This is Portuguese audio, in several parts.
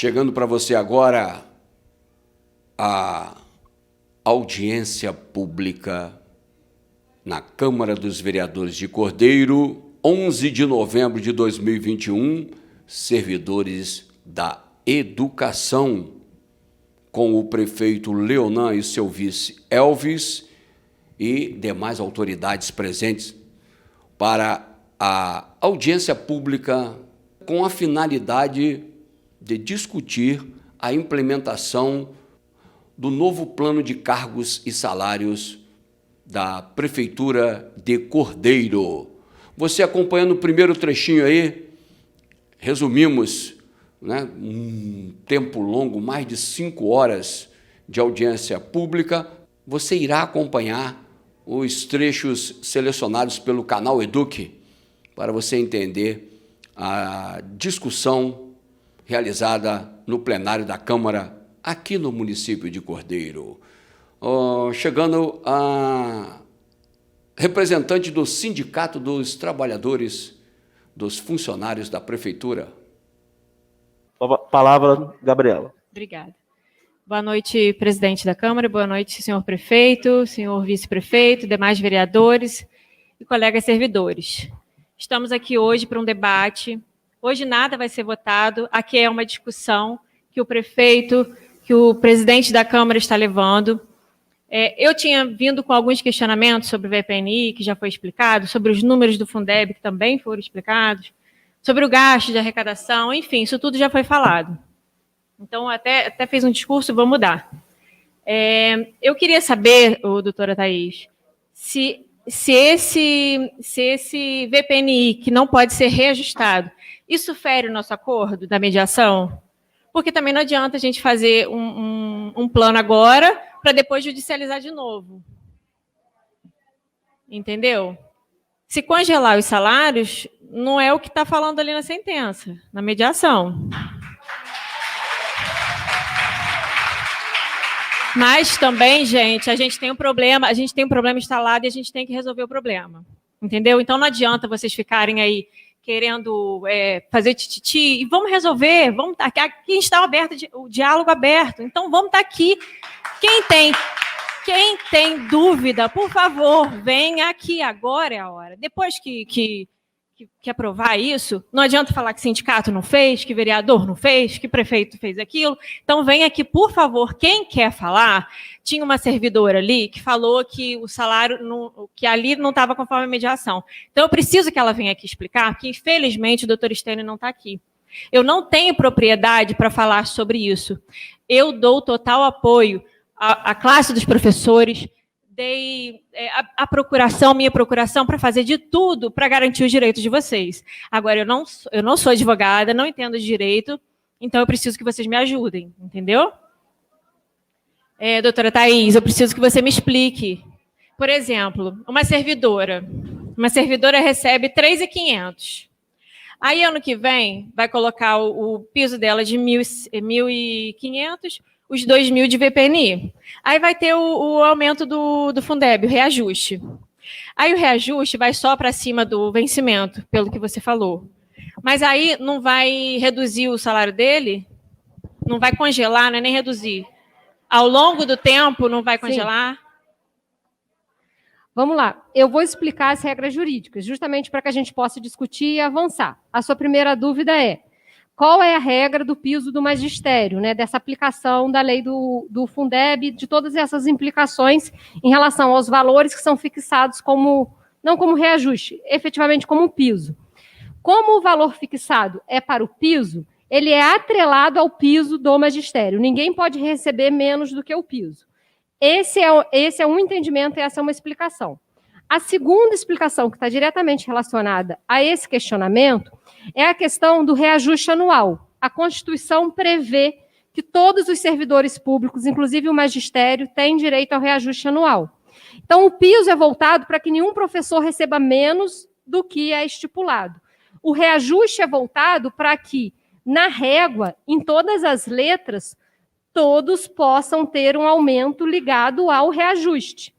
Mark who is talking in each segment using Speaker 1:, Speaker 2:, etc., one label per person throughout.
Speaker 1: Chegando para você agora a audiência pública na Câmara dos Vereadores de Cordeiro, 11 de novembro de 2021, servidores da educação, com o prefeito Leonan e seu vice Elvis e demais autoridades presentes para a audiência pública com a finalidade de discutir a implementação do novo plano de cargos e salários da Prefeitura de Cordeiro. Você acompanhando o primeiro trechinho aí, resumimos, né, um tempo longo, mais de 5 horas de audiência pública. Você irá acompanhar os trechos selecionados pelo canal Eduque para você entender a discussão realizada no plenário da Câmara aqui no município de Cordeiro. Chegando a representante do Sindicato dos Trabalhadores, dos Funcionários da Prefeitura.
Speaker 2: Palavra, Gabriela.
Speaker 3: Obrigada. Boa noite, presidente da Câmara, boa noite, senhor prefeito, senhor vice-prefeito, demais vereadores e colegas servidores. Estamos aqui hoje para um debate. Hoje nada vai ser votado, aqui é uma discussão que o prefeito, que o presidente da Câmara está levando. Eu tinha vindo com alguns questionamentos sobre o VPNI, que já foi explicado, sobre os números do Fundeb, que também foram explicados, sobre o gasto de arrecadação, enfim, isso tudo já foi falado. Então, até fez um discurso, vou mudar. Eu queria saber, doutora Thaís, se esse VPNI, que não pode ser reajustado, isso fere o nosso acordo da mediação? Porque também não adianta a gente fazer um plano agora para depois judicializar de novo. Entendeu? Se congelar os salários, não é o que está falando ali na sentença, na mediação. Mas também, gente, a gente tem um problema instalado e a gente tem que resolver o problema. Entendeu? Então não adianta vocês ficarem aí querendo fazer tititi, e vamos resolver, vamos estar aqui, aqui está o diálogo aberto, então vamos estar aqui. Quem tem dúvida, por favor, venha aqui, agora é a hora. Depois que aprovar isso, não adianta falar que sindicato não fez, que vereador não fez, que prefeito fez aquilo. Então, venha aqui, por favor, quem quer falar. Tinha uma servidora ali que falou que o salário, que ali não estava conforme a mediação. Então, eu preciso que ela venha aqui explicar, porque, infelizmente, o doutor Stênio não está aqui. Eu não tenho propriedade para falar sobre isso. Eu dou total apoio à classe dos professores, dei a procuração, minha procuração, para fazer de tudo para garantir os direitos de vocês. Agora, eu não sou advogada, não entendo de direito, então eu preciso que vocês me ajudem, entendeu? Doutora Thaís, eu preciso que você me explique. Por exemplo, uma servidora recebe R$ 3.500. Aí, ano que vem, vai colocar o piso dela de 1.500, os 2.000 de VPNI. Aí vai ter o aumento do Fundeb, o reajuste. Aí o reajuste vai só para cima do vencimento, pelo que você falou. Mas aí não vai reduzir o salário dele? Não vai congelar, não é nem reduzir. Ao longo do tempo não vai congelar? Sim.
Speaker 4: Vamos lá, eu vou explicar as regras jurídicas, justamente para que a gente possa discutir e avançar. A sua primeira dúvida é: qual é a regra do piso do magistério, né, dessa aplicação da lei do Fundeb, de todas essas implicações em relação aos valores que são fixados não como reajuste, efetivamente como um piso. Como o valor fixado é para o piso, ele é atrelado ao piso do magistério. Ninguém pode receber menos do que o piso. Esse é um entendimento e essa é uma explicação. A segunda explicação, que está diretamente relacionada a esse questionamento, é a questão do reajuste anual. A Constituição prevê que todos os servidores públicos, inclusive o magistério, têm direito ao reajuste anual. Então, o piso é voltado para que nenhum professor receba menos do que é estipulado. O reajuste é voltado para que, na régua, em todas as letras, todos possam ter um aumento ligado ao reajuste.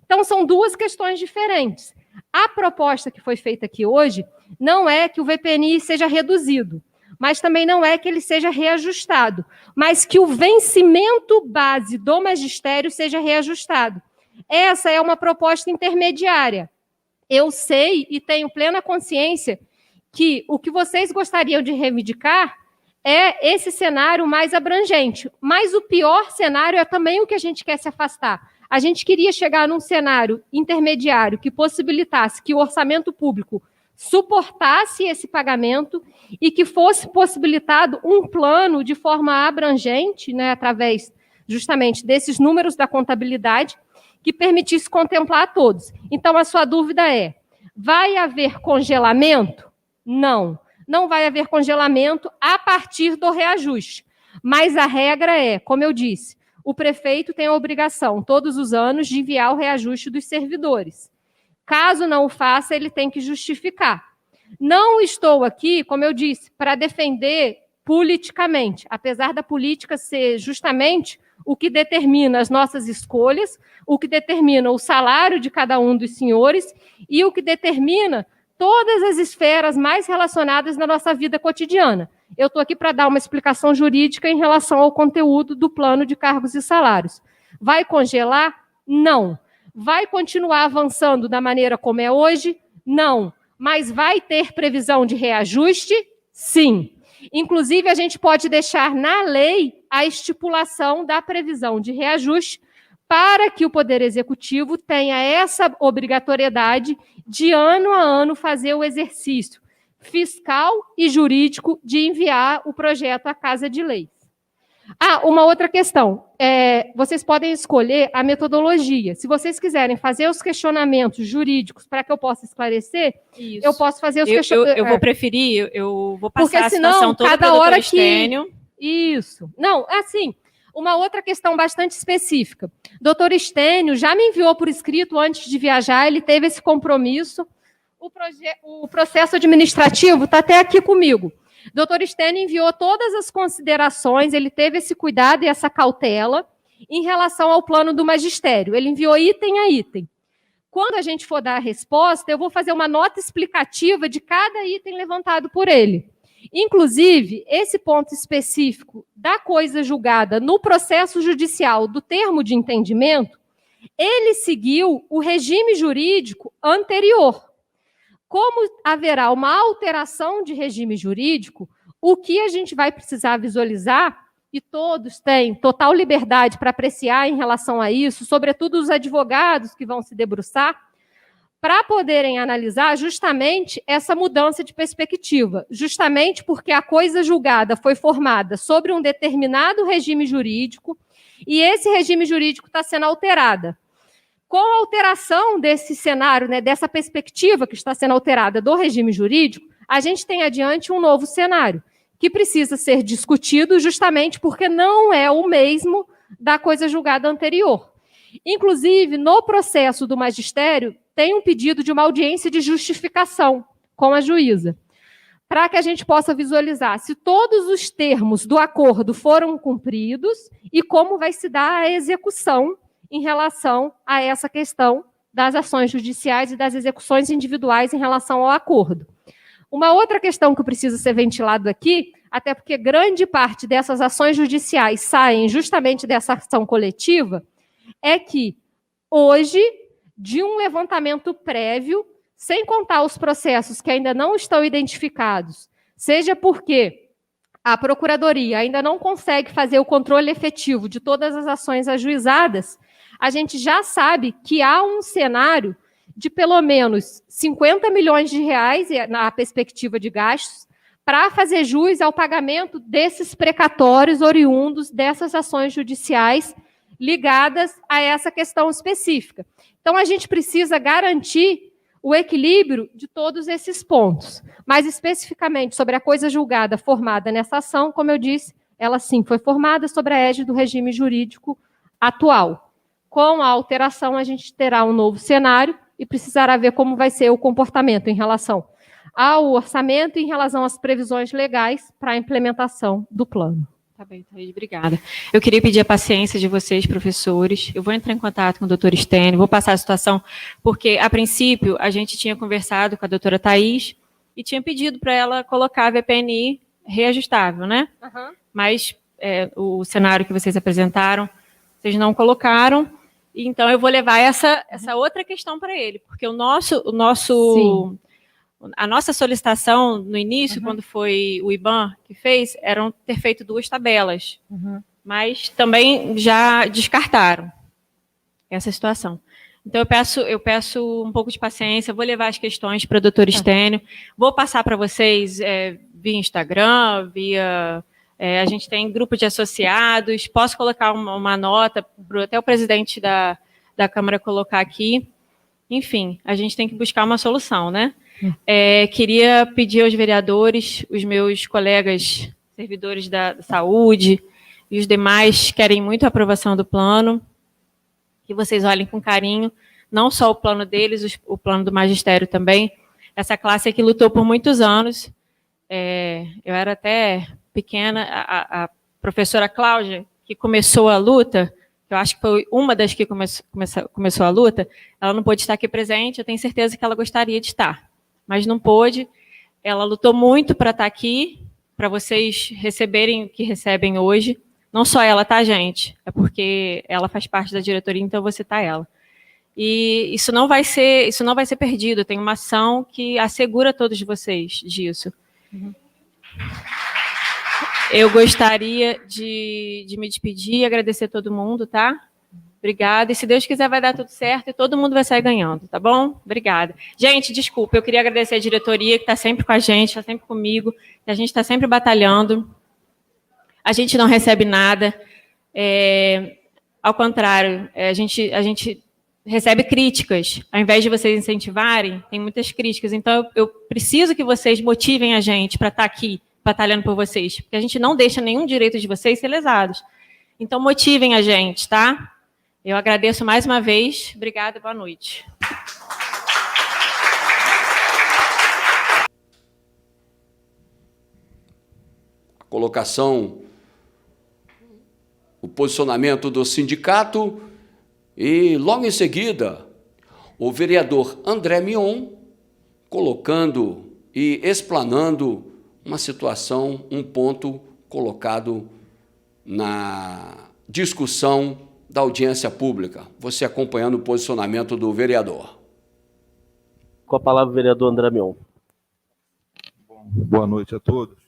Speaker 4: Então, são duas questões diferentes. A proposta que foi feita aqui hoje não é que o VPNI seja reduzido. mas também não é que ele seja reajustado, mas que o vencimento base do magistério seja reajustado. Essa é uma proposta intermediária. Eu sei e tenho plena consciência que o que vocês gostariam de reivindicar é esse cenário mais abrangente, mas o pior cenário é também o que a gente quer se afastar. A gente queria chegar num cenário intermediário que possibilitasse que o orçamento público suportasse esse pagamento e que fosse possibilitado um plano de forma abrangente, né, através justamente desses números da contabilidade, que permitisse contemplar a todos. Então, a sua dúvida é, vai haver congelamento? Não, não vai haver congelamento a partir do reajuste. Mas a regra é, como eu disse, o prefeito tem a obrigação, todos os anos, de enviar o reajuste dos servidores. Caso não o faça, ele tem que justificar. Não estou aqui, como eu disse, para defender politicamente, apesar da política ser justamente o que determina as nossas escolhas, o que determina o salário de cada um dos senhores e o que determina todas as esferas mais relacionadas na nossa vida cotidiana. Eu estou aqui para dar uma explicação jurídica em relação ao conteúdo do plano de cargos e salários. Vai congelar? Não. Vai continuar avançando da maneira como é hoje? Não. Mas vai ter previsão de reajuste? Sim. Inclusive, a gente pode deixar na lei a estipulação da previsão de reajuste para que o Poder Executivo tenha essa obrigatoriedade de ano a ano fazer o exercício fiscal e jurídico de enviar o projeto à Casa de Leis. Uma outra questão. Vocês podem escolher a metodologia. Se vocês quiserem fazer os questionamentos jurídicos para que eu possa esclarecer,
Speaker 3: Isso.
Speaker 4: Eu posso fazer os questionamentos.
Speaker 3: Eu vou preferir, eu vou passar
Speaker 4: porque
Speaker 3: a
Speaker 4: senão,
Speaker 3: situação toda
Speaker 4: cada
Speaker 3: para o
Speaker 4: hora
Speaker 3: doutor Estênio.
Speaker 4: Isso. Não, assim, uma outra questão bastante específica. Doutor Estênio já me enviou por escrito antes de viajar, ele teve esse compromisso. O processo administrativo está até aqui comigo. Doutor Estênio enviou todas as considerações, ele teve esse cuidado e essa cautela em relação ao plano do magistério. Ele enviou item a item. Quando a gente for dar a resposta, eu vou fazer uma nota explicativa de cada item levantado por ele. Inclusive, esse ponto específico da coisa julgada no processo judicial do termo de entendimento, ele seguiu o regime jurídico anterior. Como haverá uma alteração de regime jurídico, o que a gente vai precisar visualizar, e todos têm total liberdade para apreciar em relação a isso, sobretudo os advogados que vão se debruçar, para poderem analisar justamente essa mudança de perspectiva, justamente porque a coisa julgada foi formada sobre um determinado regime jurídico, e esse regime jurídico está sendo alterado. Com a alteração desse cenário, né, dessa perspectiva que está sendo alterada do regime jurídico, a gente tem adiante um novo cenário, que precisa ser discutido justamente porque não é o mesmo da coisa julgada anterior. Inclusive, no processo do magistério, tem um pedido de uma audiência de justificação com a juíza, para que a gente possa visualizar se todos os termos do acordo foram cumpridos e como vai se dar a execução em relação a essa questão das ações judiciais e das execuções individuais em relação ao acordo. Uma outra questão que precisa ser ventilada aqui, até porque grande parte dessas ações judiciais saem justamente dessa ação coletiva, é que hoje, de um levantamento prévio, sem contar os processos que ainda não estão identificados, seja porque a Procuradoria ainda não consegue fazer o controle efetivo de todas as ações ajuizadas, a gente já sabe que há um cenário de pelo menos 50 milhões de reais na perspectiva de gastos para fazer jus ao pagamento desses precatórios oriundos dessas ações judiciais ligadas a essa questão específica. Então, a gente precisa garantir o equilíbrio de todos esses pontos. Mas, especificamente, sobre a coisa julgada formada nessa ação, como eu disse, ela sim foi formada sobre a égide do regime jurídico atual. Com a alteração, a gente terá um novo cenário e precisará ver como vai ser o comportamento em relação ao orçamento e em relação às previsões legais para a implementação do plano.
Speaker 3: Tá bem, Thaís, obrigada. Eu queria pedir a paciência de vocês, professores. Eu vou entrar em contato com o doutor Estênio, vou passar a situação, porque, a princípio, a gente tinha conversado com a doutora Thaís e tinha pedido para ela colocar a VPNI reajustável, né?
Speaker 4: Uhum.
Speaker 3: Mas o cenário que vocês apresentaram, vocês não colocaram. Então, eu vou levar essa outra questão para ele, porque a nossa solicitação no início, quando foi o IBAN que fez, eram ter feito 2 tabelas, mas também já descartaram essa situação. Então, eu peço um pouco de paciência, vou levar as questões para o doutor Estênio, vou passar para vocês via Instagram, a gente tem grupo de associados, posso colocar uma nota, até o presidente da Câmara colocar aqui. Enfim, a gente tem que buscar uma solução, né? Queria pedir aos vereadores, os meus colegas servidores da saúde e os demais querem muito a aprovação do plano, que vocês olhem com carinho, não só o plano deles, o plano do magistério também. Essa classe aqui lutou por muitos anos. Eu era até pequena, a professora Cláudia, que começou a luta, eu acho que foi uma das que começou a luta, ela não pôde estar aqui presente, eu tenho certeza que ela gostaria de estar, mas não pôde. Ela lutou muito para estar aqui, para vocês receberem o que recebem hoje. Não só ela, tá, gente? É porque ela faz parte da diretoria, então eu vou citar ela. E isso não vai ser perdido. Tem uma ação que assegura todos vocês disso. Eu gostaria de me despedir e agradecer a todo mundo, tá? Obrigada. E se Deus quiser, vai dar tudo certo e todo mundo vai sair ganhando, tá bom? Obrigada. Gente, desculpa, eu queria agradecer a diretoria que está sempre com a gente, está sempre comigo, que a gente está sempre batalhando. A gente não recebe nada. Ao contrário, a gente recebe críticas. Ao invés de vocês incentivarem, tem muitas críticas. Então, eu preciso que vocês motivem a gente para estar aqui, batalhando por vocês, porque a gente não deixa nenhum direito de vocês ser lesados. Então, motivem a gente, tá? Eu agradeço mais uma vez. Obrigada, boa noite.
Speaker 1: A colocação, o posicionamento do sindicato e, logo em seguida, o vereador André Mion colocando e explanando uma situação, um ponto colocado na discussão da audiência pública. Você acompanhando o posicionamento do vereador.
Speaker 2: Com a palavra, o vereador André Mion.
Speaker 5: Boa noite a todos.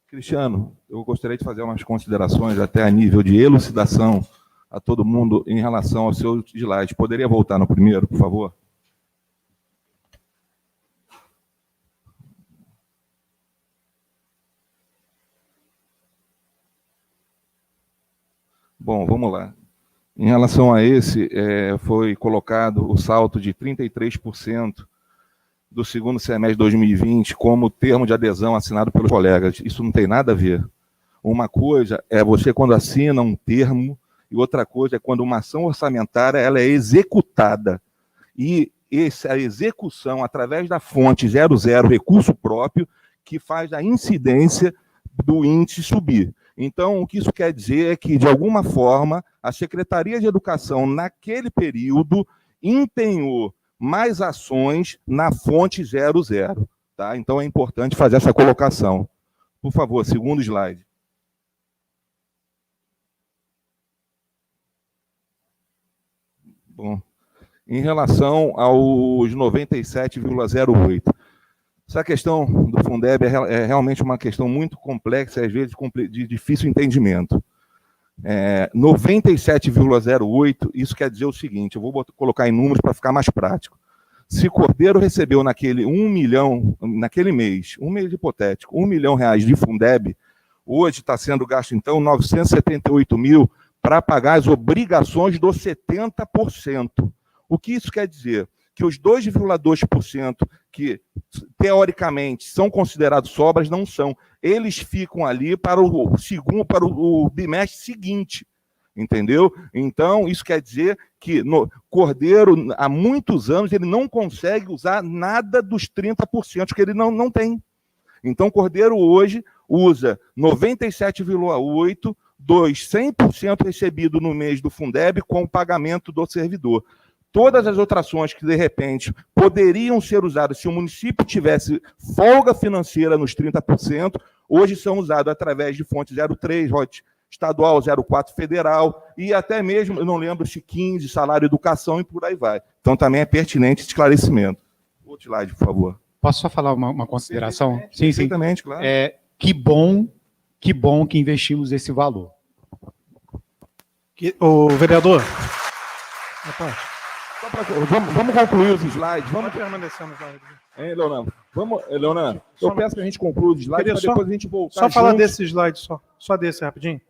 Speaker 5: Cristiano, eu gostaria de fazer umas considerações até a nível de elucidação a todo mundo em relação ao seu slide. Poderia voltar no primeiro, por favor? Bom, vamos lá. Em relação a esse, foi colocado o salto de 33% do segundo semestre de 2020 como termo de adesão assinado pelos colegas. Isso não tem nada a ver. Uma coisa é você quando assina um termo e outra coisa é quando uma ação orçamentária ela é executada. E essa execução, através da fonte 00, recurso próprio, que faz a incidência do índice subir. Então, o que isso quer dizer é que, de alguma forma, a Secretaria de Educação, naquele período, empenhou mais ações na fonte 00. Tá? Então, é importante fazer essa colocação. Por favor, segundo slide. Bom, em relação aos 97,08, essa questão do Fundeb é realmente uma questão muito complexa e, às vezes, de difícil entendimento. 97,08, isso quer dizer o seguinte, eu vou colocar em números para ficar mais prático. Se Cordeiro recebeu naquele 1 milhão, naquele mês, um mês hipotético, R$1 milhão de Fundeb, hoje está sendo gasto, então, 978 mil para pagar as obrigações dos 70%. O que isso quer dizer? Que os 2,2% que, teoricamente, são considerados sobras, não são. Eles ficam ali para o bimestre seguinte, entendeu? Então, isso quer dizer que Cordeiro, há muitos anos, ele não consegue usar nada dos 30% que ele não tem. Então, Cordeiro hoje usa 97,8% dos 100% recebido no mês do Fundeb com o pagamento do servidor. Todas as outras ações que, de repente, poderiam ser usadas se o município tivesse folga financeira nos 30%, hoje são usados através de fonte 03, ROT estadual, 04 federal, e até mesmo, eu não lembro se 15, salário educação e por aí vai. Então também é pertinente esse esclarecimento. Outro slide, por favor.
Speaker 6: Posso só falar uma consideração? Sim,
Speaker 5: Perfeitamente, claro.
Speaker 6: Que bom que investimos esse valor.
Speaker 7: O vereador.
Speaker 5: Vamos concluir os slides.
Speaker 7: Vamos permanecer no slide.
Speaker 5: Leonardo? Leonardo, eu peço que a gente conclua os slides para depois a gente voltar.
Speaker 7: Só falar desse slide, só desse rapidinho.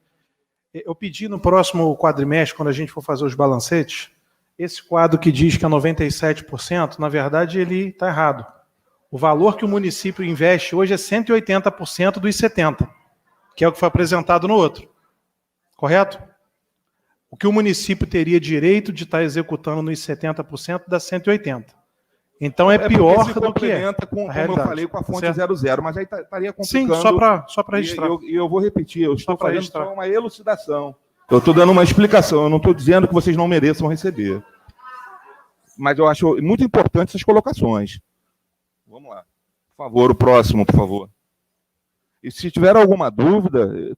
Speaker 7: Eu pedi no próximo quadrimestre, quando a gente for fazer os balancetes, esse quadro que diz que é 97%, na verdade ele está errado. O valor que o município investe hoje é 180% dos 70%, que é o que foi apresentado no outro. Correto? O que o município teria direito de estar executando nos 70% dá 180%. Então é pior do que é.
Speaker 5: Como eu falei, com a fonte 00, mas aí estaria complicando.
Speaker 7: Sim, só para registrar.
Speaker 5: E eu vou repetir, eu estou fazendo só uma elucidação. Eu estou dando uma explicação, eu não estou dizendo que vocês não mereçam receber. Mas eu acho muito importante essas colocações. Vamos lá. Por favor, o próximo, por favor. E se tiver alguma dúvida,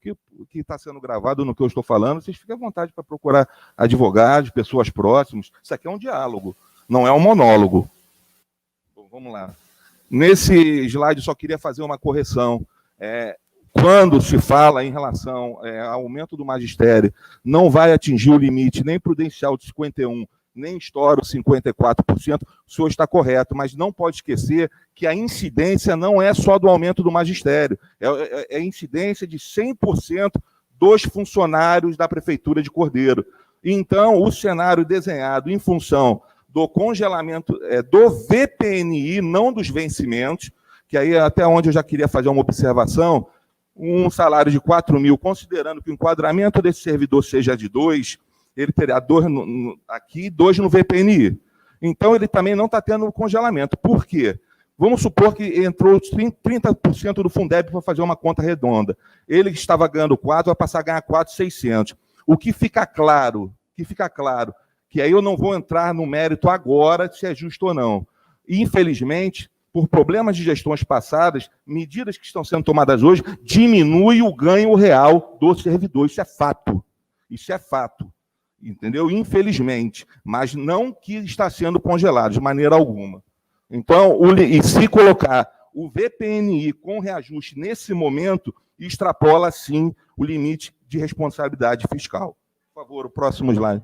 Speaker 5: que está sendo gravado no que eu estou falando, vocês fiquem à vontade para procurar advogados, pessoas próximas. Isso aqui é um diálogo, não é um monólogo. Bom, vamos lá. Nesse slide, eu só queria fazer uma correção. Quando se fala em relação ao aumento do magistério, não vai atingir o limite nem prudencial de 51%, nem estoura os 54%, o senhor está correto, mas não pode esquecer que a incidência não é só do aumento do magistério, é a incidência de 100% dos funcionários da Prefeitura de Cordeiro. Então, o cenário desenhado em função do congelamento do VPNI, não dos vencimentos, que aí até onde eu já queria fazer uma observação, um salário de 4 mil, considerando que o enquadramento desse servidor seja de 2, ele terá 2 aqui e 2 no VPNI. Então, ele também não está tendo congelamento. Por quê? Vamos supor que entrou 30% do Fundeb para fazer uma conta redonda. Ele estava ganhando 4, vai passar a ganhar 4.600. O que fica claro, que aí eu não vou entrar no mérito agora se é justo ou não. Infelizmente, por problemas de gestões passadas, medidas que estão sendo tomadas hoje diminui o ganho real do servidor. Isso é fato. Isso é fato. Entendeu? Infelizmente, mas não que está sendo congelado de maneira alguma. Então, e se colocar o VPNI com reajuste nesse momento, extrapola, sim, o limite de responsabilidade fiscal. Por favor, o próximo slide.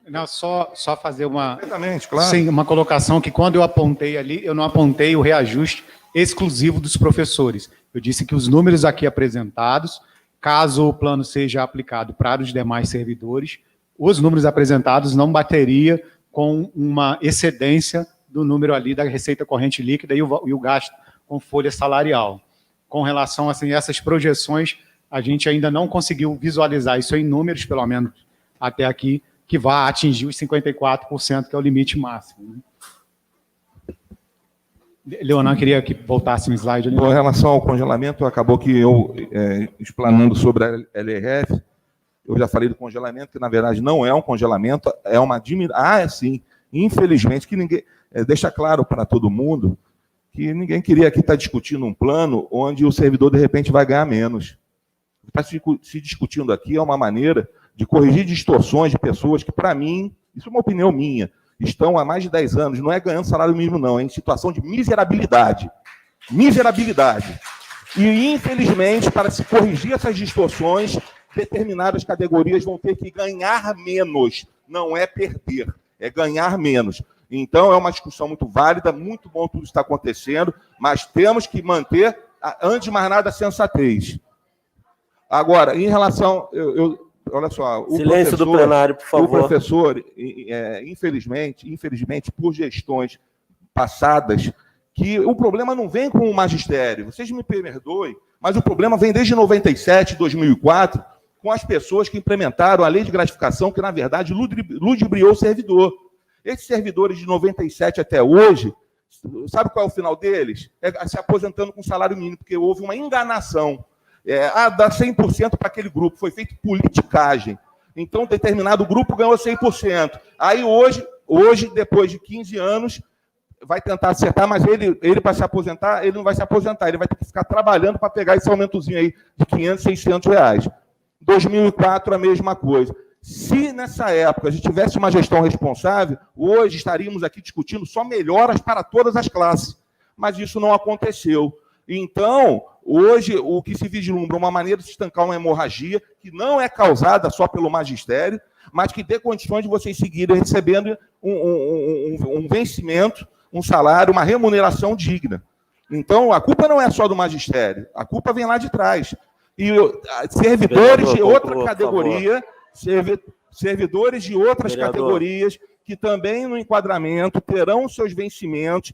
Speaker 6: Não, só fazer uma,
Speaker 5: claro.
Speaker 6: Sim, uma colocação que quando eu apontei ali, eu não apontei o reajuste exclusivo dos professores. Eu disse que os números aqui apresentados, caso o plano seja aplicado para os demais servidores, os números apresentados não bateria com uma excedência do número ali da receita corrente líquida e o gasto com folha salarial. Com relação assim, a essas projeções, a gente ainda não conseguiu visualizar isso em números, pelo menos até aqui, que vai atingir os 54%, que é o limite máximo. Leonardo, queria que voltasse no slide.
Speaker 5: Com relação ao congelamento, acabou que eu, explanando sobre a LRF, eu já falei do congelamento, que na verdade não é um congelamento, é uma diminuição. Sim, infelizmente, que ninguém... deixa claro para todo mundo que ninguém queria aqui estar discutindo um plano onde o servidor, de repente, vai ganhar menos. O que está se discutindo aqui é uma maneira de corrigir distorções de pessoas que, para mim, isso é uma opinião minha, estão há mais de 10 anos, não é ganhando salário mínimo, não, é em situação de miserabilidade. Miserabilidade. E, infelizmente, para se corrigir essas distorções, determinadas categorias vão ter que ganhar menos. Não é perder, é ganhar menos. Então, é uma discussão muito válida, muito bom tudo está acontecendo, mas temos que manter, antes de mais nada, a sensatez. Agora, em relação... olha só,
Speaker 2: silêncio do plenário, por favor.
Speaker 5: O professor, infelizmente, por gestões passadas, que o problema não vem com o magistério. Vocês me perdoem, mas o problema vem desde 97, 2004, com as pessoas que implementaram a lei de gratificação, que, na verdade, ludibriou o servidor. Esses servidores de 97 até hoje, sabe qual é o final deles? É se aposentando com salário mínimo, porque houve uma enganação. Dá 100% para aquele grupo, foi feita politicagem. Então, determinado grupo ganhou 100%. Aí, hoje, depois de 15 anos, vai tentar acertar, mas ele para se aposentar, ele não vai se aposentar, ele vai ter que ficar trabalhando para pegar esse aumentozinho aí de 500, 600 reais. 2004, a mesma coisa. Se nessa época a gente tivesse uma gestão responsável, hoje estaríamos aqui discutindo só melhoras para todas as classes. Mas isso não aconteceu. Então, hoje, o que se vislumbra é uma maneira de se estancar uma hemorragia que não é causada só pelo magistério, mas que dê condições de vocês seguirem recebendo um vencimento, um salário, uma remuneração digna. Então, a culpa não é só do magistério, a culpa vem lá de trás. E servidores de outra categoria, servidores de outras categorias, que também no enquadramento terão seus vencimentos,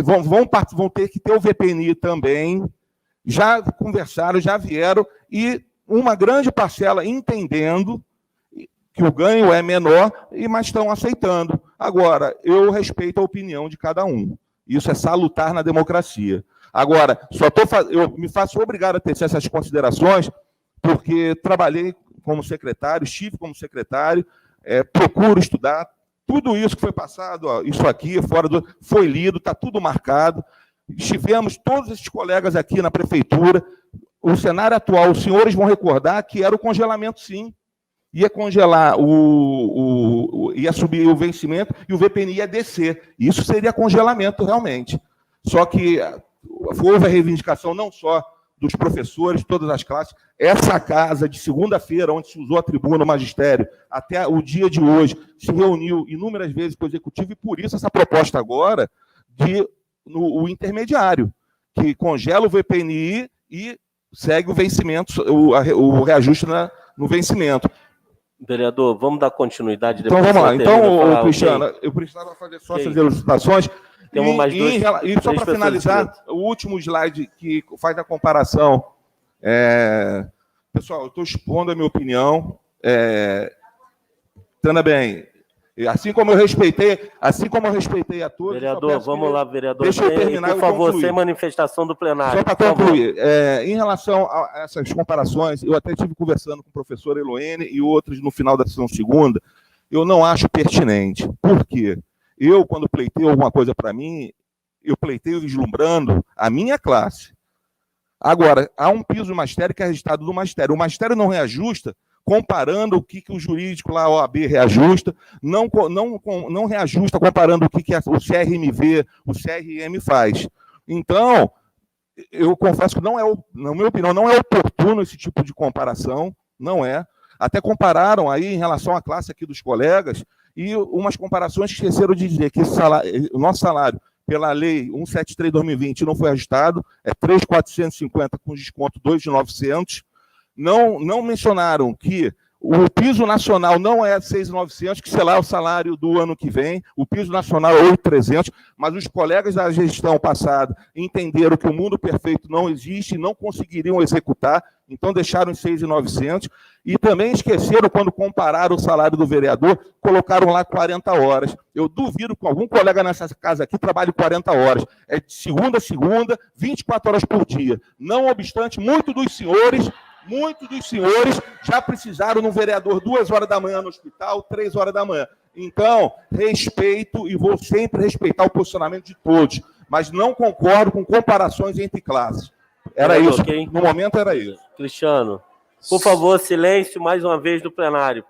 Speaker 5: vão ter que ter o VPNI também, já conversaram, já vieram, e uma grande parcela entendendo que o ganho é menor, mas estão aceitando. Agora, eu respeito a opinião de cada um. Isso é salutar na democracia. Agora, eu me faço obrigado a tecer essas considerações, porque trabalhei como secretário, estive como secretário, procuro estudar. Tudo isso que foi passado, ó, isso aqui, foi lido, está tudo marcado. Estivemos todos esses colegas aqui na prefeitura. O cenário atual, os senhores vão recordar que era o congelamento, sim. Ia congelar, ia subir o vencimento e o VPNI ia descer. Isso seria congelamento, realmente. Só que houve a reivindicação não só dos professores, de todas as classes. Essa casa, de segunda-feira, onde se usou a tribuna, o magistério, até o dia de hoje, se reuniu inúmeras vezes com o executivo, e por isso essa proposta agora o intermediário, que congela o VPNI e segue o vencimento, o reajuste no vencimento.
Speaker 2: Vereador, vamos dar continuidade.
Speaker 5: Então, vamos lá. Então, Cristiano, eu precisava fazer só essas ilustrações.
Speaker 2: Temos mais
Speaker 5: e só para finalizar, o último slide que faz a comparação. Pessoal, eu estou expondo a minha opinião. Entenda bem. Assim como eu respeitei a todos...
Speaker 2: Vereador, vamos lá, vereador.
Speaker 5: Deixa eu terminar,
Speaker 2: por favor, sem manifestação do plenário.
Speaker 5: Só para concluir, em relação a essas comparações, eu até estive conversando com o professor Eloene e outros no final da sessão segunda, eu não acho pertinente. Por quê? Eu, quando pleiteio alguma coisa para mim, eu pleiteio vislumbrando a minha classe. Agora, há um piso do magistério que é resultado do magistério. O magistério não reajusta comparando o que o jurídico lá, a OAB, reajusta, não reajusta comparando o que o CRMV, o CRM faz. Então, eu confesso que na minha opinião, não é oportuno esse tipo de comparação, não é. Até compararam aí em relação à classe aqui dos colegas, e umas comparações que esqueceram de dizer que o nosso salário, pela lei 173/2020, não foi ajustado, é 3.450 com desconto 2.900. Não mencionaram que o piso nacional não é 6.900, que sei lá é o salário do ano que vem, o piso nacional é 8.300, mas os colegas da gestão passada entenderam que o mundo perfeito não existe e não conseguiriam executar, então deixaram em 6.900, e também esqueceram, quando compararam o salário do vereador, colocaram lá 40 horas. Eu duvido que algum colega nessa casa aqui trabalhe 40 horas. É de segunda a segunda, 24 horas por dia. Não obstante, muitos dos senhores já precisaram no vereador 2 horas da manhã no hospital, 3 horas da manhã. Então, respeito e vou sempre respeitar o posicionamento de todos, mas não concordo com comparações entre classes. Era isso. Okay. No momento era isso.
Speaker 2: Cristiano, por favor, silêncio mais uma vez do plenário.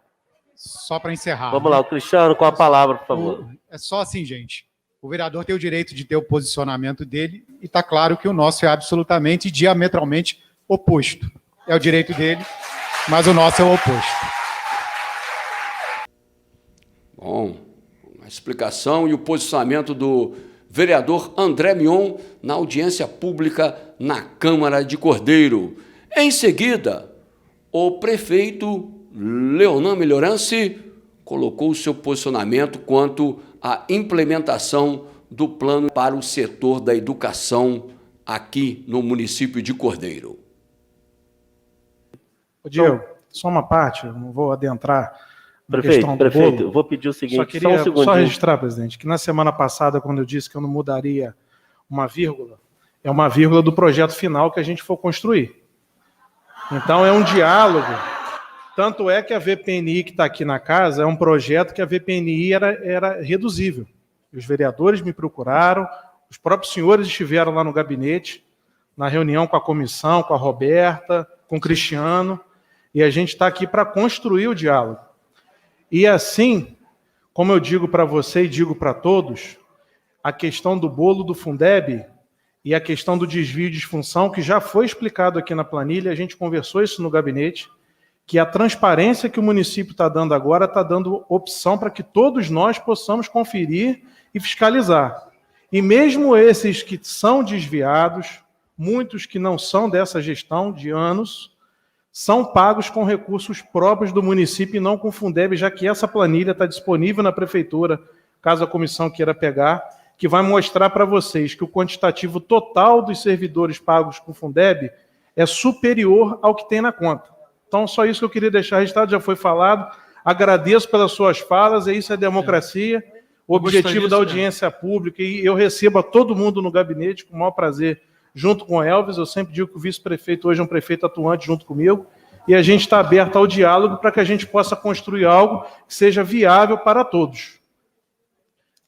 Speaker 6: Só para encerrar.
Speaker 2: Vamos lá, o Cristiano, com a palavra, por favor.
Speaker 6: É só assim, gente. O vereador tem o direito de ter o posicionamento dele e está claro que o nosso é absolutamente diametralmente oposto. É o direito dele, mas o nosso é o oposto.
Speaker 1: Bom, a explicação e o posicionamento do vereador André Mion na audiência pública na Câmara de Cordeiro. Em seguida, o prefeito Leonan Melhoranci colocou o seu posicionamento quanto à implementação do plano para o setor da educação aqui no município de Cordeiro.
Speaker 7: Diego, só uma parte, eu não vou adentrar na questão do
Speaker 2: Prefeito,
Speaker 7: bolo.
Speaker 2: eu vou pedir o seguinte,
Speaker 7: só queria
Speaker 2: um segundinho.
Speaker 7: Só registrar, presidente, que na semana passada, quando eu disse que eu não mudaria uma vírgula, é uma vírgula do projeto final que a gente for construir. Então, é um diálogo. Tanto é que a VPNI que está aqui na casa é um projeto que a VPNI era reduzível. Os vereadores me procuraram, os próprios senhores estiveram lá no gabinete, na reunião com a comissão, com a Roberta, com o Cristiano, e a gente está aqui para construir o diálogo. E assim, como eu digo para você e digo para todos, a questão do bolo do Fundeb e a questão do desvio de disfunção, que já foi explicado aqui na planilha, a gente conversou isso no gabinete, que a transparência que o município está dando agora está dando opção para que todos nós possamos conferir e fiscalizar. E mesmo esses que são desviados, muitos que não são dessa gestão de anos, são pagos com recursos próprios do município e não com o Fundeb, já que essa planilha está disponível na prefeitura, caso a comissão queira pegar, que vai mostrar para vocês que o quantitativo total dos servidores pagos com o Fundeb é superior ao que tem na conta. Então, só isso que eu queria deixar registrado, já foi falado. Agradeço pelas suas falas, isso é democracia, o objetivo da audiência pública, e eu recebo a todo mundo no gabinete com o maior prazer, junto com o Elvis. Eu sempre digo que o vice-prefeito hoje é um prefeito atuante junto comigo, e a gente está aberto ao diálogo para que a gente possa construir algo que seja viável para todos.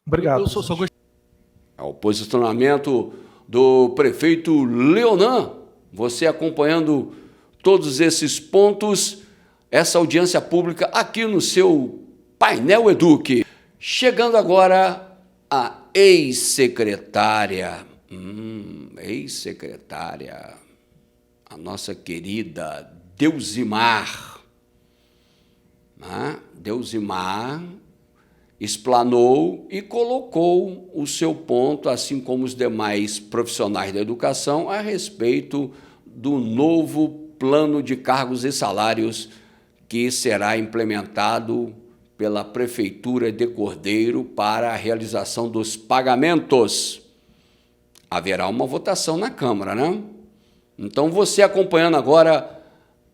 Speaker 7: Obrigado.
Speaker 1: O posicionamento do prefeito Leonan, você acompanhando todos esses pontos, essa audiência pública aqui no seu Painel Eduque. Chegando agora a ex-secretária, a nossa querida Deusimar. Deusimar explanou e colocou o seu ponto, assim como os demais profissionais da educação, a respeito do novo plano de cargos e salários que será implementado pela Prefeitura de Cordeiro para a realização dos pagamentos. Haverá uma votação na Câmara, né? Então, você acompanhando agora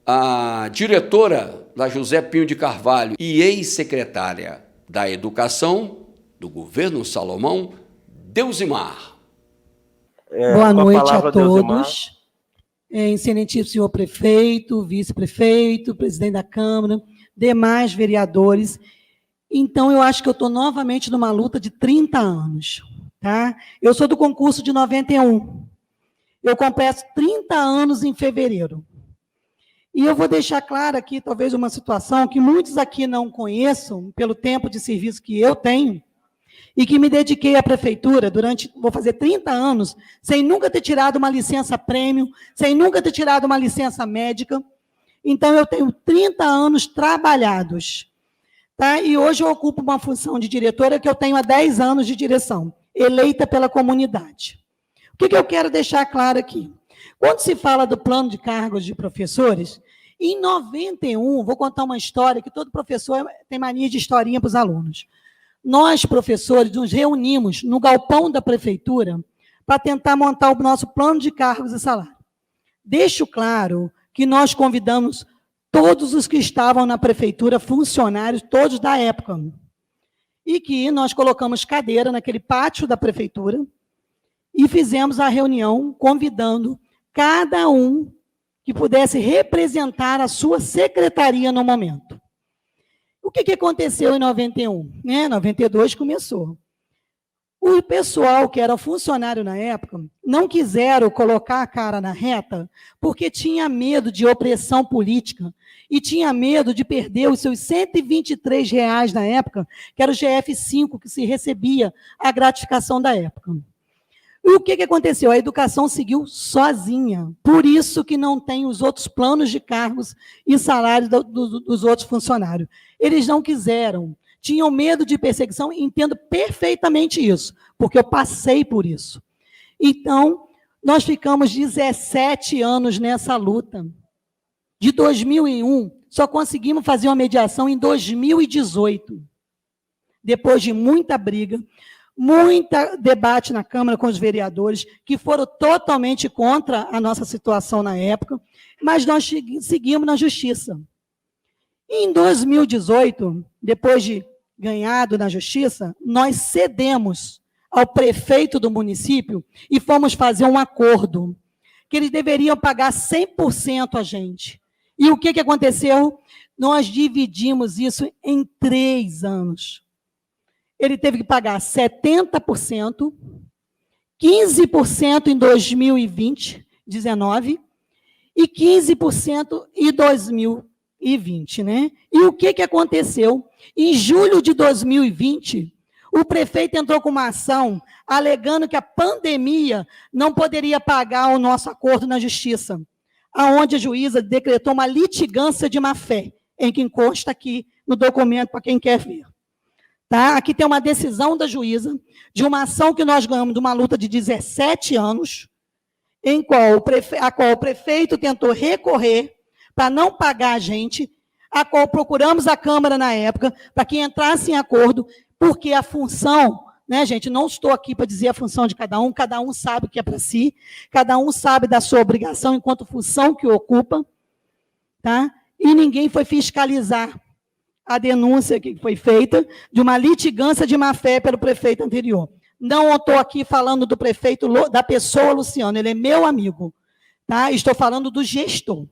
Speaker 1: a diretora da José Pinho de Carvalho e ex-secretária da Educação do governo Salomão, Deusimar.
Speaker 8: Boa noite a todos. Excelentíssimo senhor prefeito, vice-prefeito, presidente da Câmara, demais vereadores. Então, eu acho que eu estou novamente numa luta de 30 anos. Tá? Eu sou do concurso de 91. Eu completo 30 anos em fevereiro. E eu vou deixar claro aqui, talvez, uma situação que muitos aqui não conheçam, pelo tempo de serviço que eu tenho, e que me dediquei à prefeitura durante, vou fazer 30 anos, sem nunca ter tirado uma licença prêmio, sem nunca ter tirado uma licença médica. Então, eu tenho 30 anos trabalhados. Tá? E hoje eu ocupo uma função de diretora que eu tenho há 10 anos de direção, eleita pela comunidade. O que eu quero deixar claro aqui? Quando se fala do plano de cargos de professores, em 91, vou contar uma história que todo professor tem mania de historinha para os alunos. Nós, professores, nos reunimos no galpão da prefeitura para tentar montar o nosso plano de cargos e salário. Deixo claro que nós convidamos todos os que estavam na prefeitura, funcionários, todos da época, e que nós colocamos cadeira naquele pátio da prefeitura e fizemos a reunião convidando cada um que pudesse representar a sua secretaria no momento. O que aconteceu em 91? 92 começou. O pessoal que era funcionário na época não quiseram colocar a cara na reta porque tinha medo de opressão política e tinha medo de perder os seus R$123 na época, que era o GF5 que se recebia a gratificação da época. E o que aconteceu? A educação seguiu sozinha. Por isso que não tem os outros planos de cargos e salários dos outros funcionários. Eles não quiseram. Tinham medo de perseguição, entendo perfeitamente isso, porque eu passei por isso. Então, nós ficamos 17 anos nessa luta. De 2001, só conseguimos fazer uma mediação em 2018. Depois de muita briga, muito debate na Câmara com os vereadores, que foram totalmente contra a nossa situação na época, mas nós seguimos na Justiça. Em 2018, depois de ganhado na Justiça, nós cedemos ao prefeito do município e fomos fazer um acordo, que eles deveriam pagar 100% a gente. E o que aconteceu? Nós dividimos isso em 3 anos. ele teve que pagar 70%, 15% em 2019 e 15% em 2020, né? E o que aconteceu? Em julho de 2020, o prefeito entrou com uma ação alegando que a pandemia não poderia pagar o nosso acordo na justiça, aonde a juíza decretou uma litigância de má-fé, em que consta aqui no documento para quem quer ver. Tá? Aqui tem uma decisão da juíza de uma ação que nós ganhamos de uma luta de 17 anos, a qual o prefeito tentou recorrer para não pagar a gente, a qual procuramos a Câmara na época para que entrasse em acordo, porque a função, né, gente, não estou aqui para dizer a função de cada um sabe o que é para si, cada um sabe da sua obrigação enquanto função que ocupa, tá? E ninguém foi fiscalizar a denúncia que foi feita de uma litigância de má-fé pelo prefeito anterior. Não estou aqui falando do prefeito, da pessoa Luciano, ele é meu amigo, tá? Estou falando do gestor.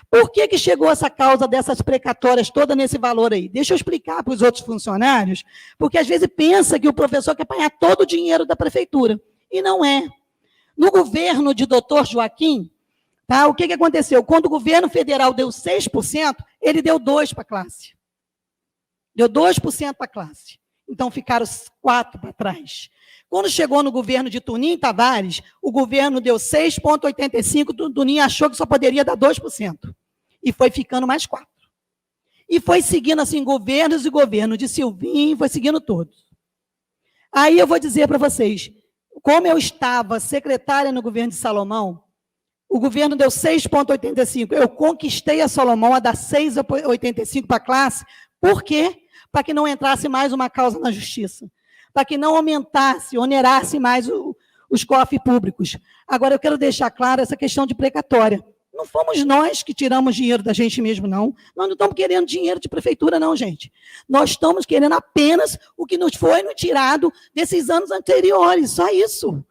Speaker 8: Por que chegou essa causa dessas precatórias toda nesse valor aí? Deixa eu explicar para os outros funcionários, porque às vezes pensa que o professor quer apanhar todo o dinheiro da prefeitura, e não é. No governo de doutor Joaquim, tá, o que aconteceu? Quando o governo federal deu 6%, ele deu 2% para a classe. Deu 2% para a classe. Então, ficaram 4% para trás. Quando chegou no governo de Tuninho Tavares, o governo deu 6,85%, Tuninho achou que só poderia dar 2%. E foi ficando mais 4%. E foi seguindo assim, governos e governo de Silvinho, foi seguindo todos. Aí eu vou dizer para vocês, como eu estava secretária no governo de Salomão, o governo deu 6,85%. Eu conquistei a Salomão a dar 6,85% para a classe. Por quê? Para que não entrasse mais uma causa na justiça. Para que não aumentasse, onerasse mais os cofres públicos. Agora, eu quero deixar claro essa questão de precatória. Não fomos nós que tiramos dinheiro da gente mesmo, não. Nós não estamos querendo dinheiro de prefeitura, não, gente. Nós estamos querendo apenas o que nos foi tirado desses anos anteriores, só isso.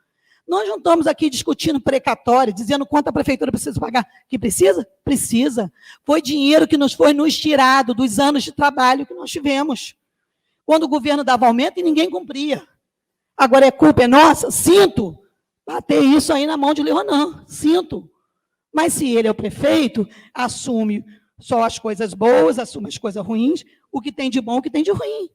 Speaker 8: Nós não estamos aqui discutindo precatória, dizendo quanto a prefeitura precisa pagar. Que precisa? Precisa. Foi dinheiro que nos tirado dos anos de trabalho que nós tivemos. Quando o governo dava aumento e ninguém cumpria. Agora é culpa nossa? Sinto bater isso aí na mão de Leonan. Sinto. Mas se ele é o prefeito, assume só as coisas boas, assume as coisas ruins, o que tem de bom, o que tem de ruim.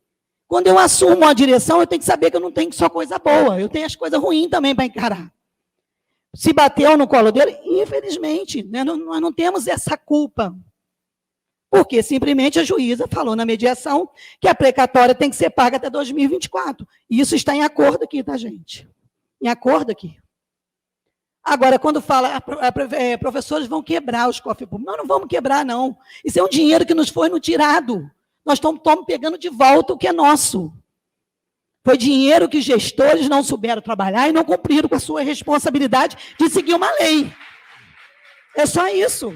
Speaker 8: Quando eu assumo a direção, eu tenho que saber que eu não tenho só coisa boa, eu tenho as coisas ruins também para encarar. Se bateu no colo dele, infelizmente, né, nós não temos essa culpa. Porque simplesmente a juíza falou na mediação que a precatória tem que ser paga até 2024. E isso está em acordo aqui, tá, gente? Em acordo aqui. Agora, quando fala, professores vão quebrar os cofres públicos. Nós não vamos quebrar, não. Isso é um dinheiro que nos foi tirado. Nós estamos pegando de volta o que é nosso. Foi dinheiro que gestores não souberam trabalhar e não cumpriram com a sua responsabilidade de seguir uma lei. É só isso.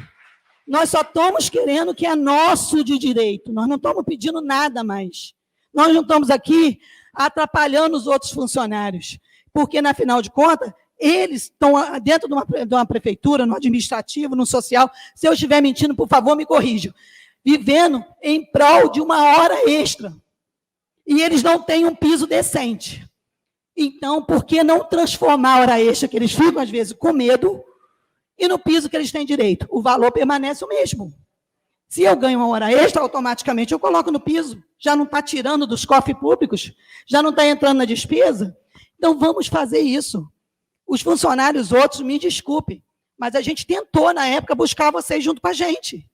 Speaker 8: Nós só estamos querendo o que é nosso de direito. Nós não estamos pedindo nada mais. Nós não estamos aqui atrapalhando os outros funcionários. Porque, na final de contas, eles estão dentro de uma prefeitura, no administrativo, no social. Se eu estiver mentindo, por favor, me corrijam. Vivendo em prol de uma hora extra. E eles não têm um piso decente. Então, por que não transformar a hora extra, que eles ficam, às vezes, com medo, e no piso que eles têm direito? O valor permanece o mesmo. Se eu ganho uma hora extra, automaticamente eu coloco no piso. Já não está tirando dos cofres públicos? Já não está entrando na despesa? Então, vamos fazer isso. Os funcionários outros, me desculpem, mas a gente tentou, na época, buscar vocês junto com a gente.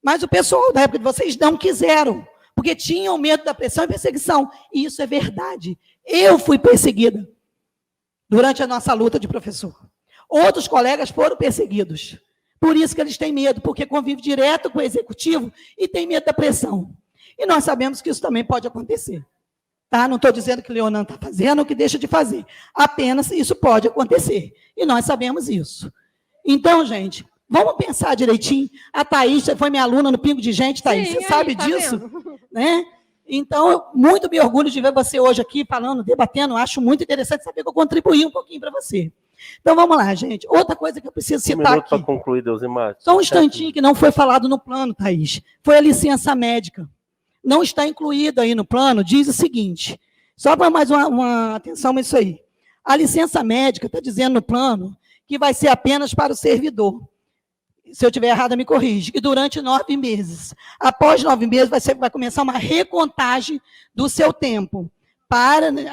Speaker 8: Mas o pessoal da época de vocês não quiseram, porque tinham medo da pressão e perseguição. E isso é verdade. Eu fui perseguida durante a nossa luta de professor. Outros colegas foram perseguidos. Por isso que eles têm medo, porque convivem direto com o executivo e têm medo da pressão. E nós sabemos que isso também pode acontecer. Tá? Não estou dizendo que o Leonan está fazendo ou que deixa de fazer. Apenas isso pode acontecer. E nós sabemos isso. Então, gente, vamos pensar direitinho. A Thaís foi minha aluna no Pingo de Gente, Thaís, você sabe disso? Né? Então, eu muito me orgulho de ver você hoje aqui falando, debatendo. Acho muito interessante saber que eu contribuí um pouquinho para você. Então, vamos lá, gente. Outra coisa que eu preciso citar aqui.
Speaker 2: Para concluir, Deusimar.
Speaker 8: Só um instantinho que não foi falado no plano, Thaís. Foi a licença médica. Não está incluído aí no plano, diz o seguinte, Só para mais uma atenção nisso aí. A licença médica está dizendo no plano que vai ser apenas para o servidor. Se eu estiver errada, me corrige. E durante 9 meses. Após 9 meses, vai começar uma recontagem do seu tempo,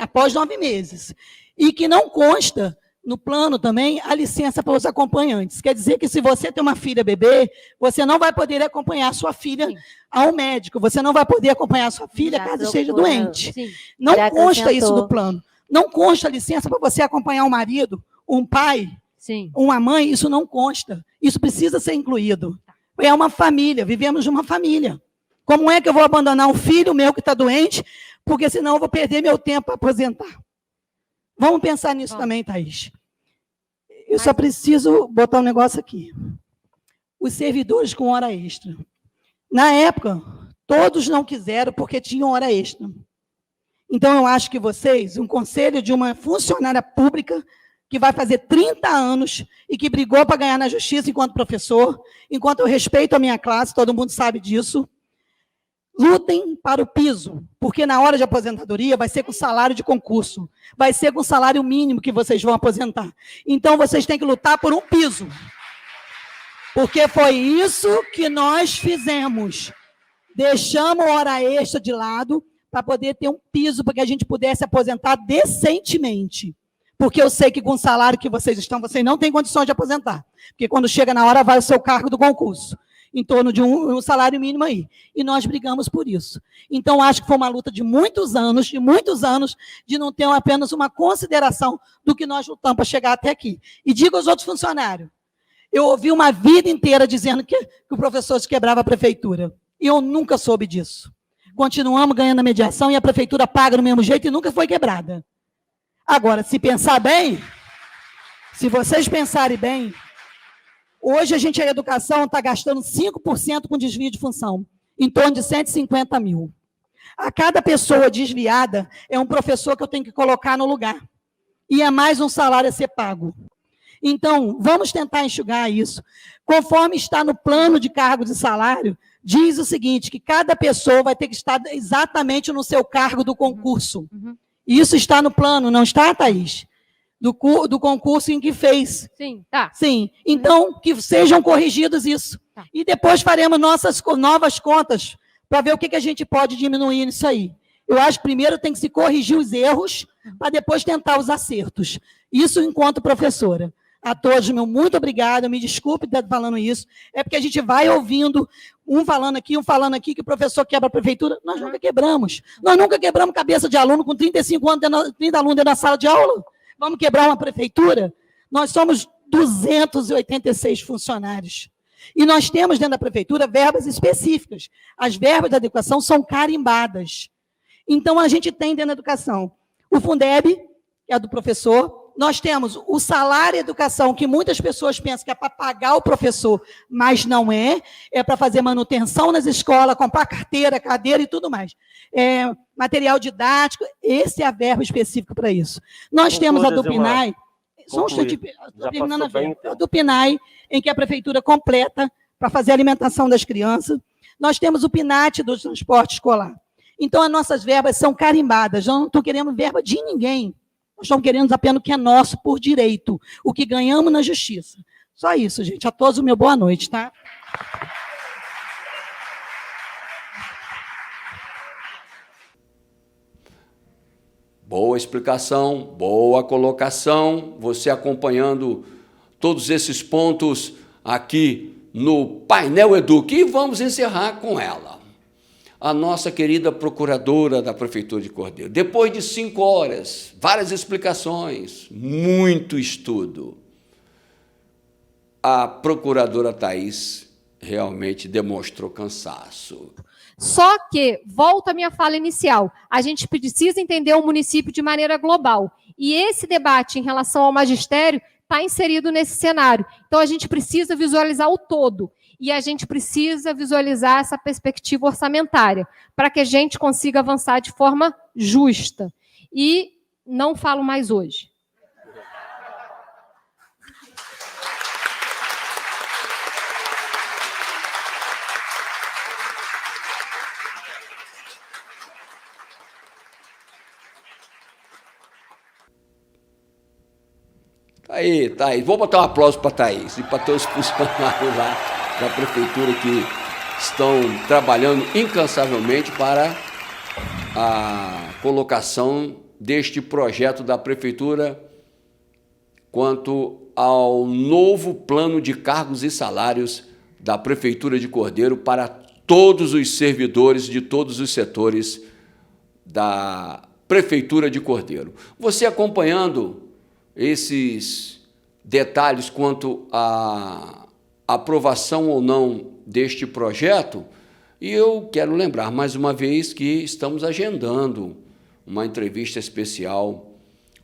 Speaker 8: após 9 meses. E que não consta no plano também a licença para os acompanhantes. Quer dizer que se você tem uma filha bebê, você não vai poder acompanhar sua filha ao médico, você não vai poder acompanhar sua filha caso esteja doente. Não consta isso no plano. Não consta a licença para você acompanhar um marido, um pai, uma mãe, isso não consta. Isso precisa ser incluído. É uma família, vivemos de uma família. Como é que eu vou abandonar um filho meu que está doente, porque senão eu vou perder meu tempo para aposentar? Vamos pensar nisso também, Thaís. Eu só preciso botar um negócio aqui. Os servidores com hora extra. Na época, todos não quiseram porque tinham hora extra. Então, eu acho que vocês, um conselho de uma funcionária pública que vai fazer 30 anos e que brigou para ganhar na justiça enquanto professor, enquanto eu respeito a minha classe, todo mundo sabe disso, lutem para o piso, porque na hora de aposentadoria vai ser com salário de concurso, vai ser com salário mínimo que vocês vão aposentar. Então, vocês têm que lutar por um piso, porque foi isso que nós fizemos. Deixamos a hora extra de lado para poder ter um piso, para que a gente pudesse aposentar decentemente. Porque eu sei que com o salário que vocês estão, vocês não têm condições de aposentar. Porque quando chega na hora, vai o seu cargo do concurso. Em torno de um salário mínimo aí. E nós brigamos por isso. Então, acho que foi uma luta de muitos anos, de não ter apenas uma consideração do que nós lutamos para chegar até aqui. E digo aos outros funcionários, eu ouvi uma vida inteira dizendo que o professor se quebrava a prefeitura. E eu nunca soube disso. Continuamos ganhando a mediação e a prefeitura paga do mesmo jeito e nunca foi quebrada. Agora, se pensar bem, se vocês pensarem bem, hoje a educação está gastando 5% com desvio de função, em torno de 150 mil. A cada pessoa desviada é um professor que eu tenho que colocar no lugar. E é mais um salário a ser pago. Então, vamos tentar enxugar isso. Conforme está no plano de cargo de salário, diz o seguinte, que cada pessoa vai ter que estar exatamente no seu cargo do concurso. Isso está no plano, não está, Thaís? Do concurso em que fez.
Speaker 4: Sim, tá.
Speaker 8: Sim. Então, que sejam corrigidos isso.
Speaker 4: Tá.
Speaker 8: E depois faremos nossas novas contas para ver o que a gente pode diminuir nisso aí. Eu acho que primeiro tem que se corrigir os erros para depois tentar os acertos. Isso enquanto professora. A todos, meu muito obrigada, me desculpe de estar falando isso, é porque a gente vai ouvindo um falando aqui, que o professor quebra a prefeitura. Nós nunca quebramos. Nós nunca quebramos cabeça de aluno com 35 anos, 30 alunos dentro da sala de aula. Vamos quebrar uma prefeitura? Nós somos 286 funcionários. E nós temos dentro da prefeitura verbas específicas. As verbas da educação são carimbadas. Então, a gente tem dentro da educação o Fundeb, que é do professor. Nós temos o salário educação, que muitas pessoas pensam que é para pagar o professor, mas não é. É para fazer manutenção nas escolas, comprar carteira, cadeira e tudo mais. Material didático, esse é a verba específica para isso. Nós temos a do PNAE, só um instante, estou terminando a verba. A do PNAE, em que a prefeitura completa para fazer a alimentação das crianças. Nós temos o PNAT do transporte escolar. Então, as nossas verbas são carimbadas. Eu não estou querendo verba de ninguém. Nós estamos querendo apenas o que é nosso por direito, o que ganhamos na justiça. Só isso, gente. A todos o meu boa noite, tá?
Speaker 1: Boa explicação, boa colocação. Você acompanhando todos esses pontos aqui no Painel Eduque. E vamos encerrar com ela. A nossa querida procuradora da Prefeitura de Cordeiro. Depois de 5 horas, várias explicações, muito estudo, a procuradora Thaís realmente demonstrou cansaço.
Speaker 4: Só que, volta à minha fala inicial, a gente precisa entender o município de maneira global. E esse debate em relação ao magistério está inserido nesse cenário. Então, a gente precisa visualizar o todo. E a gente precisa visualizar essa perspectiva orçamentária, para que a gente consiga avançar de forma justa. E não falo mais hoje.
Speaker 1: Tá aí. Vou botar um aplauso para a Thaís e para todos os funcionários lá da prefeitura que estão trabalhando incansavelmente para a colocação deste projeto da prefeitura quanto ao novo plano de cargos e salários da Prefeitura de Cordeiro para todos os servidores de todos os setores da Prefeitura de Cordeiro. Você acompanhando esses detalhes quanto à aprovação ou não deste projeto, e eu quero lembrar mais uma vez que estamos agendando uma entrevista especial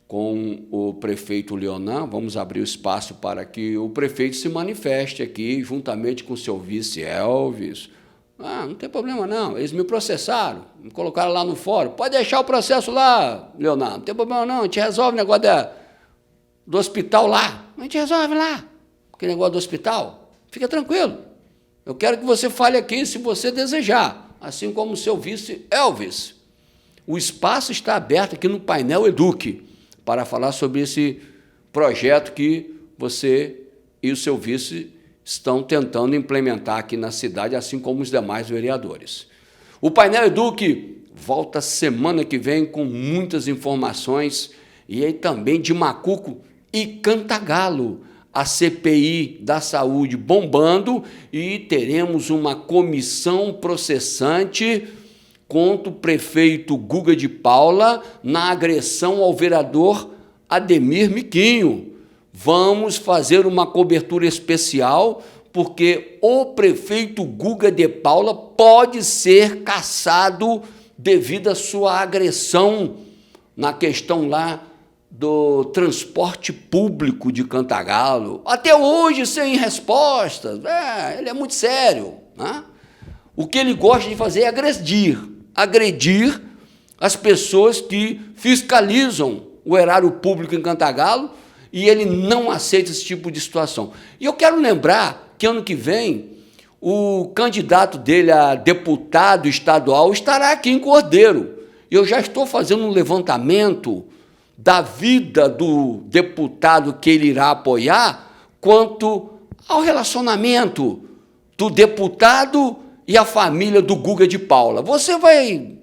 Speaker 1: com o prefeito Leonan. Vamos abrir o espaço para que o prefeito se manifeste aqui, juntamente com o seu vice Elvis. Não tem problema não, eles me processaram, me colocaram lá no fórum. Pode deixar o processo lá, Leonan, não tem problema não, a gente resolve o negócio do hospital lá. A gente resolve lá, aquele negócio do hospital. Fica tranquilo. Eu quero que você fale aqui se você desejar, assim como o seu vice Elvis. O espaço está aberto aqui no painel Eduque para falar sobre esse projeto que você e o seu vice estão tentando implementar aqui na cidade, assim como os demais vereadores. O painel Eduque volta semana que vem com muitas informações, e aí também de Macuco e Cantagalo, a CPI da saúde bombando, e teremos uma comissão processante contra o prefeito Guga de Paula na agressão ao vereador Ademir Miquinho. Vamos fazer uma cobertura especial, porque o prefeito Guga de Paula pode ser cassado devido à sua agressão na questão lá do transporte público de Cantagalo. Até hoje sem respostas. Ele é muito sério, né? O que ele gosta de fazer é agredir as pessoas que fiscalizam o erário público em Cantagalo, e ele não aceita esse tipo de situação. E eu quero lembrar que ano que vem o candidato dele a deputado estadual estará aqui em Cordeiro. Eu já estou fazendo um levantamento da vida do deputado que ele irá apoiar quanto ao relacionamento do deputado e a família do Guga de Paula. Você vai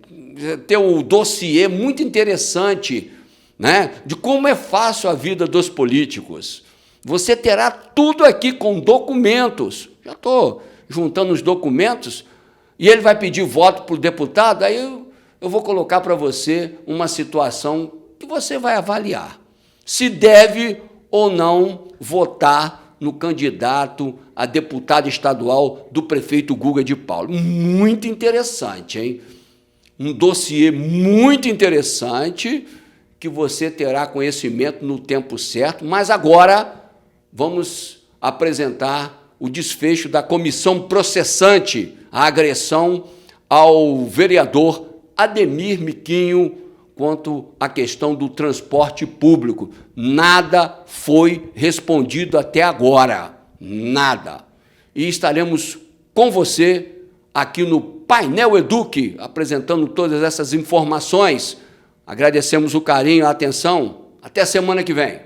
Speaker 1: ter um dossiê muito interessante, né, de como é fácil a vida dos políticos. Você terá tudo aqui com documentos. Já estou juntando os documentos, e ele vai pedir voto para o deputado, aí eu vou colocar para você uma situação que você vai avaliar se deve ou não votar no candidato a deputado estadual do prefeito Guga de Paula. Muito interessante, hein? Um dossiê muito interessante que você terá conhecimento no tempo certo, mas agora vamos apresentar o desfecho da comissão processante a agressão ao vereador Ademir Miquinho quanto à questão do transporte público. Nada foi respondido até agora, nada. E estaremos com você aqui no Painel Eduque, apresentando todas essas informações. Agradecemos o carinho, a atenção. Até semana que vem.